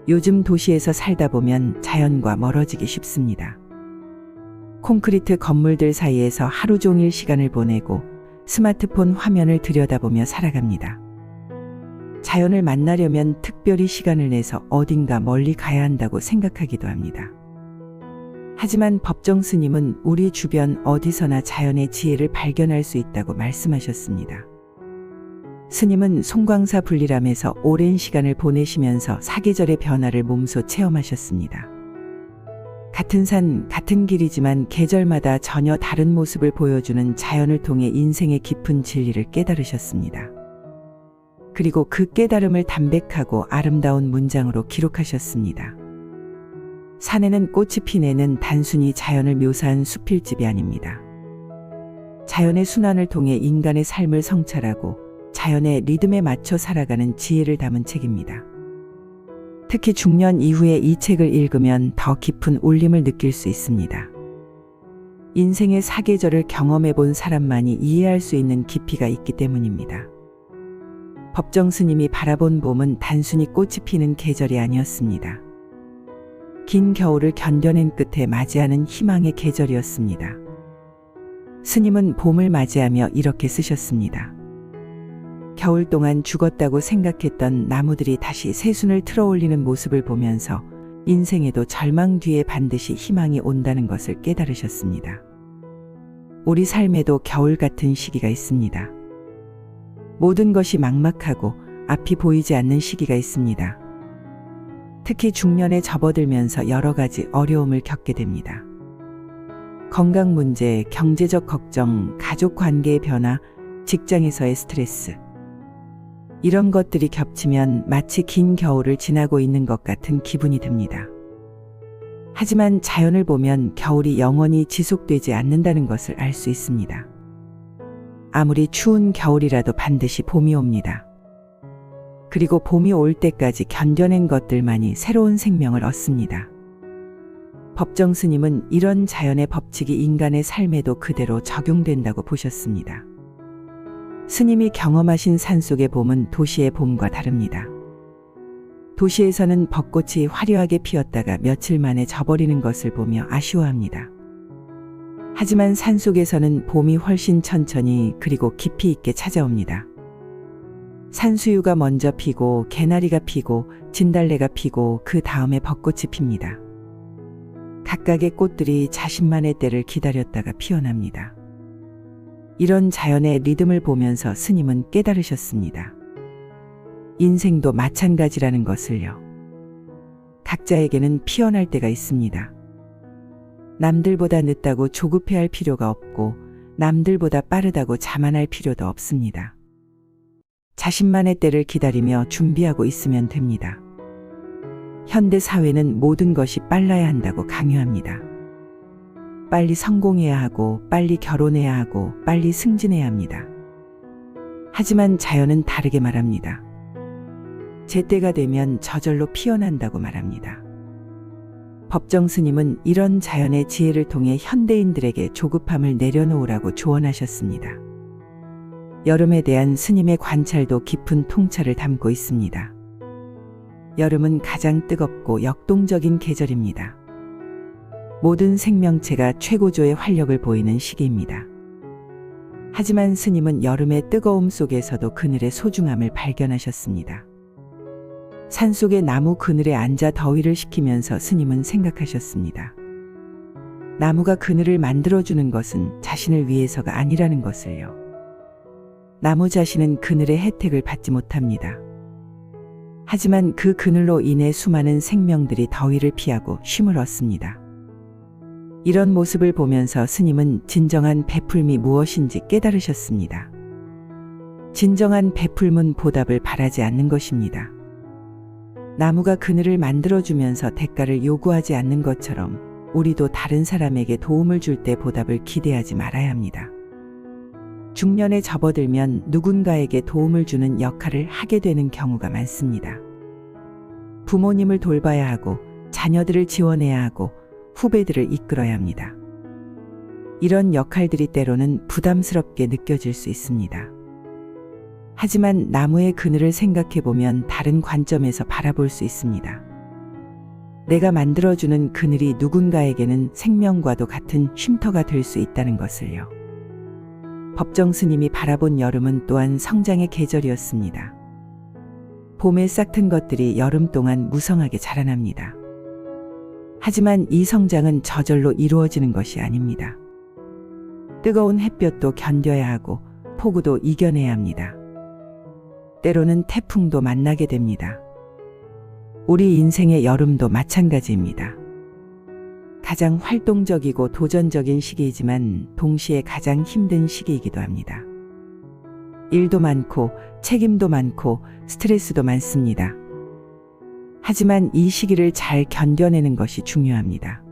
요즘 도시에서 살다 보면 자연과 멀어지기 쉽습니다. 콘크리트 건물들 사이에서 하루 종일 시간을 보내고 스마트폰 화면을 들여다보며 살아갑니다. 자연을 만나려면 특별히 시간을 내서 어딘가 멀리 가야 한다고 생각하기도 합니다. 하지만 법정 스님은 우리 주변 어디서나 자연의 지혜를 발견할 수 있다고 말씀하셨습니다. 스님은 송광사 불리람에서 오랜 시간을 보내시면서 사계절의 변화를 몸소 체험하셨습니다. 같은 산, 같은 길이지만 계절마다 전혀 다른 모습을 보여주는 자연을 통해 인생의 깊은 진리를 깨달으셨습니다. 그리고 그 깨달음을 담백하고 아름다운 문장으로 기록하셨습니다. 산에는 꽃이 핀 애는 단순히 자연을 묘사한 수필집이 아닙니다. 자연의 순환을 통해 인간의 삶을 성찰하고 자연의 리듬에 맞춰 살아가는 지혜를 담은 책입니다. 특히 중년 이후에 이 책을 읽으면 더 깊은 울림을 느낄 수 있습니다. 인생의 사계절을 경험해 본 사람만이 이해할 수 있는 깊이가 있기 때문입니다. 법정 스님이 바라본 봄은 단순히 꽃이 피는 계절이 아니었습니다. 긴 겨울을 견뎌낸 끝에 맞이하는 희망의 계절이었습니다. 스님은 봄을 맞이하며 이렇게 쓰셨습니다. 겨울 동안 죽었다고 생각했던 나무들이 다시 새순을 틀어올리는 모습을 보면서 인생에도 절망 뒤에 반드시 희망이 온다는 것을 깨달으셨습니다. 우리 삶에도 겨울 같은 시기가 있습니다. 모든 것이 막막하고 앞이 보이지 않는 시기가 있습니다. 특히 중년에 접어들면서 여러 가지 어려움을 겪게 됩니다. 건강 문제, 경제적 걱정, 가족 관계의 변화, 직장에서의 스트레스. 이런 것들이 겹치면 마치 긴 겨울을 지나고 있는 것 같은 기분이 듭니다. 하지만 자연을 보면 겨울이 영원히 지속되지 않는다는 것을 알 수 있습니다. 아무리 추운 겨울이라도 반드시 봄이 옵니다. 그리고 봄이 올 때까지 견뎌낸 것들만이 새로운 생명을 얻습니다. 법정 스님은 이런 자연의 법칙이 인간의 삶에도 그대로 적용된다고 보셨습니다. 스님이 경험하신 산속의 봄은 도시의 봄과 다릅니다. 도시에서는 벚꽃이 화려하게 피었다가 며칠 만에 져버리는 것을 보며 아쉬워합니다. 하지만 산속에서는 봄이 훨씬 천천히 그리고 깊이 있게 찾아옵니다. 산수유가 먼저 피고 개나리가 피고 진달래가 피고 그 다음에 벚꽃이 핍니다. 각각의 꽃들이 자신만의 때를 기다렸다가 피어납니다. 이런 자연의 리듬을 보면서 스님은 깨달으셨습니다. 인생도 마찬가지라는 것을요. 각자에게는 피어날 때가 있습니다. 남들보다 늦다고 조급해할 필요가 없고 남들보다 빠르다고 자만할 필요도 없습니다. 자신만의 때를 기다리며 준비하고 있으면 됩니다. 현대 사회는 모든 것이 빨라야 한다고 강요합니다. 빨리 성공해야 하고 빨리 결혼해야 하고 빨리 승진해야 합니다. 하지만 자연은 다르게 말합니다. 제때가 되면 저절로 피어난다고 말합니다. 법정 스님은 이런 자연의 지혜를 통해 현대인들에게 조급함을 내려놓으라고 조언하셨습니다. 여름에 대한 스님의 관찰도 깊은 통찰을 담고 있습니다. 여름은 가장 뜨겁고 역동적인 계절입니다. 모든 생명체가 최고조의 활력을 보이는 시기입니다. 하지만 스님은 여름의 뜨거움 속에서도 그늘의 소중함을 발견하셨습니다. 산속의 나무 그늘에 앉아 더위를 식히면서 스님은 생각하셨습니다. 나무가 그늘을 만들어주는 것은 자신을 위해서가 아니라는 것을요. 나무 자신은 그늘의 혜택을 받지 못합니다. 하지만 그 그늘로 인해 수많은 생명들이 더위를 피하고 쉼을 얻습니다. 이런 모습을 보면서 스님은 진정한 베풀미 무엇인지 깨달으셨습니다. 진정한 베풀문 보답을 바라지 않는 것입니다. 나무가 그늘을 만들어주면서 대가를 요구하지 않는 것처럼 우리도 다른 사람에게 도움을 줄 때 보답을 기대하지 말아야 합니다. 중년에 접어들면 누군가에게 도움을 주는 역할을 하게 되는 경우가 많습니다. 부모님을 돌봐야 하고 자녀들을 지원해야 하고 후배들을 이끌어야 합니다. 이런 역할들이 때로는 부담스럽게 느껴질 수 있습니다. 하지만 나무의 그늘을 생각해보면 다른 관점에서 바라볼 수 있습니다. 내가 만들어주는 그늘이 누군가에게는 생명과도 같은 쉼터가 될 수 있다는 것을요. 법정 스님이 바라본 여름은 또한 성장의 계절이었습니다. 봄에 싹튼 것들이 여름 동안 무성하게 자라납니다. 하지만 이 성장은 저절로 이루어지는 것이 아닙니다. 뜨거운 햇볕도 견뎌야 하고 폭우도 이겨내야 합니다. 때로는 태풍도 만나게 됩니다. 우리 인생의 여름도 마찬가지입니다. 가장 활동적이고 도전적인 시기이지만 동시에 가장 힘든 시기이기도 합니다. 일도 많고 책임도 많고 스트레스도 많습니다. 하지만 이 시기를 잘 견뎌내는 것이 중요합니다.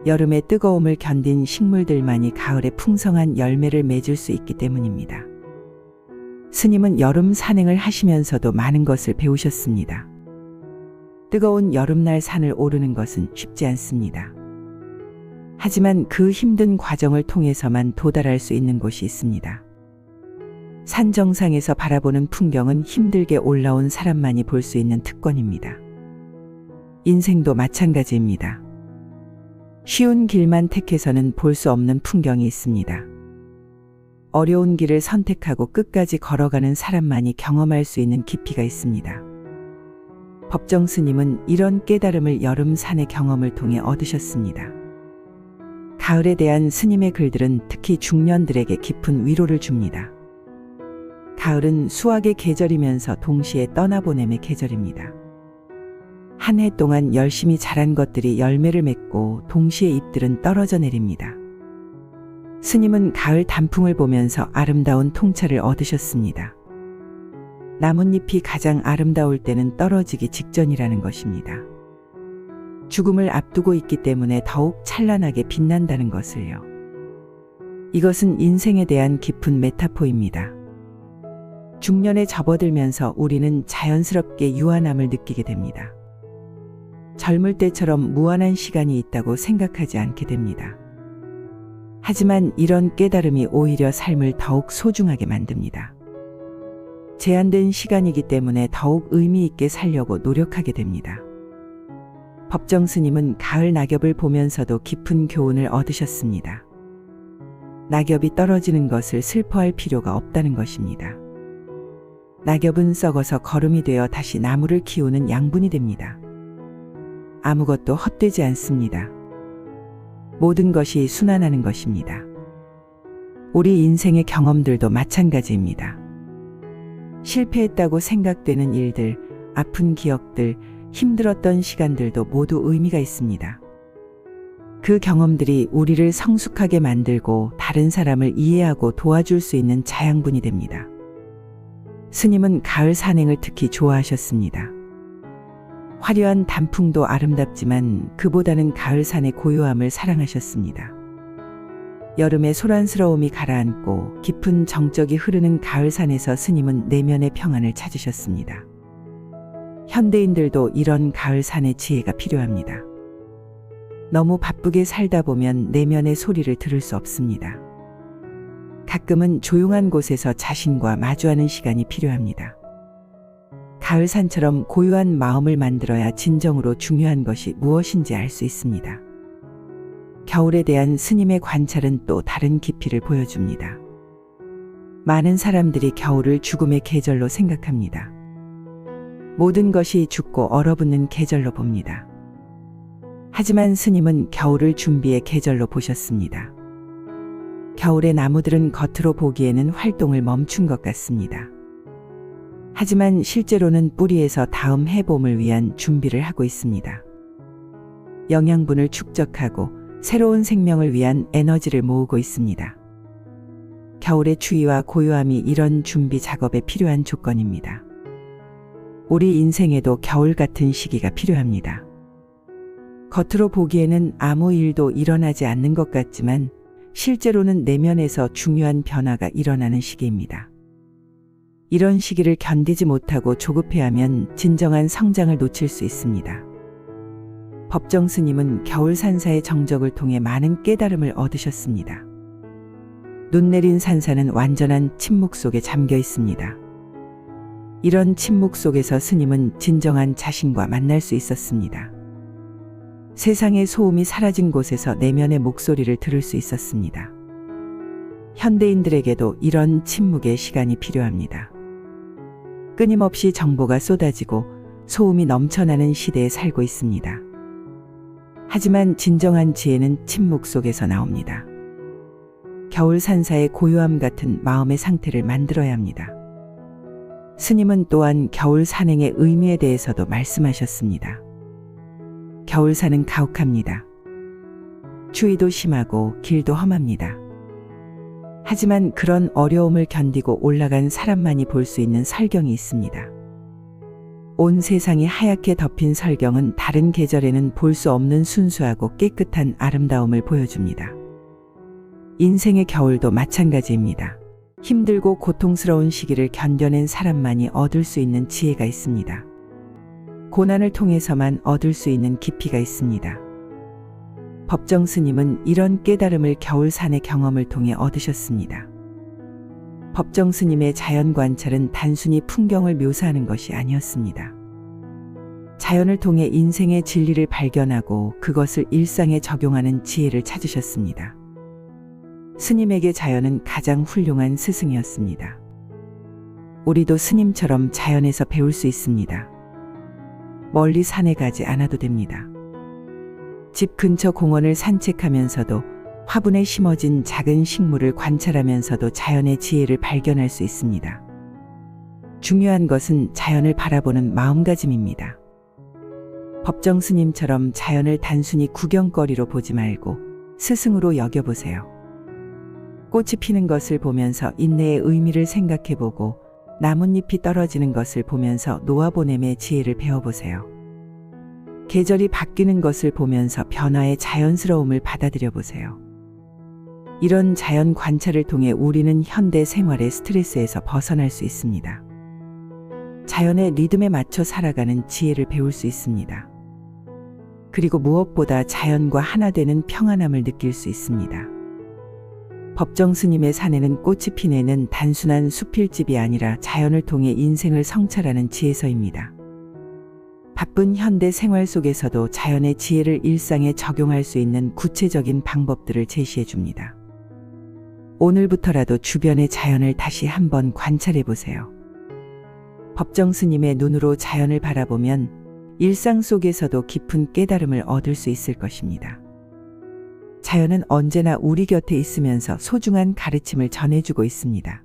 여름의 뜨거움을 견딘 식물들만이 가을에 풍성한 열매를 맺을 수 있기 때문입니다. 스님은 여름 산행을 하시면서도 많은 것을 배우셨습니다. 뜨거운 여름날 산을 오르는 것은 쉽지 않습니다. 하지만 그 힘든 과정을 통해서만 도달할 수 있는 곳이 있습니다. 산 정상에서 바라보는 풍경은 힘들게 올라온 사람만이 볼 수 있는 특권입니다. 인생도 마찬가지입니다. 쉬운 길만 택해서는 볼 수 없는 풍경이 있습니다. 어려운 길을 선택하고 끝까지 걸어가는 사람만이 경험할 수 있는 깊이가 있습니다. 법정 스님은 이런 깨달음을 여름 산의 경험을 통해 얻으셨습니다. 가을에 대한 스님의 글들은 특히 중년들에게 깊은 위로를 줍니다. 가을은 수확의 계절이면서 동시에 떠나보냄의 계절입니다. 한 해 동안 열심히 자란 것들이 열매를 맺고 동시에 잎들은 떨어져 내립니다. 스님은 가을 단풍을 보면서 아름다운 통찰을 얻으셨습니다. 나뭇잎이 가장 아름다울 때는 떨어지기 직전이라는 것입니다. 죽음을 앞두고 있기 때문에 더욱 찬란하게 빛난다는 것을요. 이것은 인생에 대한 깊은 메타포입니다. 중년에 접어들면서 우리는 자연스럽게 유한함을 느끼게 됩니다. 젊을 때처럼 무한한 시간이 있다고 생각하지 않게 됩니다. 하지만 이런 깨달음이 오히려 삶을 더욱 소중하게 만듭니다. 제한된 시간이기 때문에 더욱 의미 있게 살려고 노력하게 됩니다. 법정 스님은 가을 낙엽을 보면서도 깊은 교훈을 얻으셨습니다. 낙엽이 떨어지는 것을 슬퍼할 필요가 없다는 것입니다. 낙엽은 썩어서 거름이 되어 다시 나무를 키우는 양분이 됩니다. 아무것도 헛되지 않습니다. 모든 것이 순환하는 것입니다. 우리 인생의 경험들도 마찬가지입니다. 실패했다고 생각되는 일들, 아픈 기억들, 힘들었던 시간들도 모두 의미가 있습니다. 그 경험들이 우리를 성숙하게 만들고 다른 사람을 이해하고 도와줄 수 있는 자양분이 됩니다. 스님은 가을 산행을 특히 좋아하셨습니다. 화려한 단풍도 아름답지만 그보다는 가을 산의 고요함을 사랑하셨습니다. 여름의 소란스러움이 가라앉고 깊은 정적이 흐르는 가을 산에서 스님은 내면의 평안을 찾으셨습니다. 현대인들도 이런 가을 산의 지혜가 필요합니다. 너무 바쁘게 살다 보면 내면의 소리를 들을 수 없습니다. 가끔은 조용한 곳에서 자신과 마주하는 시간이 필요합니다. 가을 산처럼 고요한 마음을 만들어야 진정으로 중요한 것이 무엇인지 알 수 있습니다. 겨울에 대한 스님의 관찰은 또 다른 깊이를 보여줍니다. 많은 사람들이 겨울을 죽음의 계절로 생각합니다. 모든 것이 죽고 얼어붙는 계절로 봅니다. 하지만 스님은 겨울을 준비의 계절로 보셨습니다. 겨울의 나무들은 겉으로 보기에는 활동을 멈춘 것 같습니다. 하지만 실제로는 뿌리에서 다음 해봄을 위한 준비를 하고 있습니다. 영양분을 축적하고 새로운 생명을 위한 에너지를 모으고 있습니다. 겨울의 추위와 고요함이 이런 준비 작업에 필요한 조건입니다. 우리 인생에도 겨울 같은 시기가 필요합니다. 겉으로 보기에는 아무 일도 일어나지 않는 것 같지만 실제로는 내면에서 중요한 변화가 일어나는 시기입니다. 이런 시기를 견디지 못하고 조급해하면 진정한 성장을 놓칠 수 있습니다. 법정 스님은 겨울 산사의 정적을 통해 많은 깨달음을 얻으셨습니다. 눈 내린 산사는 완전한 침묵 속에 잠겨 있습니다. 이런 침묵 속에서 스님은 진정한 자신과 만날 수 있었습니다. 세상의 소음이 사라진 곳에서 내면의 목소리를 들을 수 있었습니다. 현대인들에게도 이런 침묵의 시간이 필요합니다. 끊임없이 정보가 쏟아지고 소음이 넘쳐나는 시대에 살고 있습니다. 하지만 진정한 지혜는 침묵 속에서 나옵니다. 겨울 산사의 고요함 같은 마음의 상태를 만들어야 합니다. 스님은 또한 겨울 산행의 의미에 대해서도 말씀하셨습니다. 겨울 산은 가혹합니다. 추위도 심하고 길도 험합니다. 하지만 그런 어려움을 견디고 올라간 사람만이 볼 수 있는 설경이 있습니다. 온 세상이 하얗게 덮인 설경은 다른 계절에는 볼 수 없는 순수하고 깨끗한 아름다움을 보여줍니다. 인생의 겨울도 마찬가지입니다. 힘들고 고통스러운 시기를 견뎌낸 사람만이 얻을 수 있는 지혜가 있습니다. 고난을 통해서만 얻을 수 있는 깊이가 있습니다. 법정 스님은 이런 깨달음을 겨울 산의 경험을 통해 얻으셨습니다. 법정 스님의 자연 관찰은 단순히 풍경을 묘사하는 것이 아니었습니다. 자연을 통해 인생의 진리를 발견하고 그것을 일상에 적용하는 지혜를 찾으셨습니다. 스님에게 자연은 가장 훌륭한 스승이었습니다. 우리도 스님처럼 자연에서 배울 수 있습니다. 멀리 산에 가지 않아도 됩니다. 집 근처 공원을 산책하면서도 화분에 심어진 작은 식물을 관찰하면서도 자연의 지혜를 발견할 수 있습니다. 중요한 것은 자연을 바라보는 마음가짐입니다. 법정 스님처럼 자연을 단순히 구경거리로 보지 말고 스승으로 여겨보세요. 꽃이 피는 것을 보면서 인내의 의미를 생각해보고 나뭇잎이 떨어지는 것을 보면서 노아보냄의 지혜를 배워보세요. 계절이 바뀌는 것을 보면서 변화의 자연스러움을 받아들여 보세요. 이런 자연 관찰을 통해 우리는 현대 생활의 스트레스에서 벗어날 수 있습니다. 자연의 리듬에 맞춰 살아가는 지혜를 배울 수 있습니다. 그리고 무엇보다 자연과 하나 되는 평안함을 느낄 수 있습니다. 법정 스님의 산에는 꽃이 피네는 단순한 수필집이 아니라 자연을 통해 인생을 성찰하는 지혜서입니다. 바쁜 현대 생활 속에서도 자연의 지혜를 일상에 적용할 수 있는 구체적인 방법들을 제시해 줍니다. 오늘부터라도 주변의 자연을 다시 한번 관찰해 보세요. 법정 스님의 눈으로 자연을 바라보면 일상 속에서도 깊은 깨달음을 얻을 수 있을 것입니다. 자연은 언제나 우리 곁에 있으면서 소중한 가르침을 전해주고 있습니다.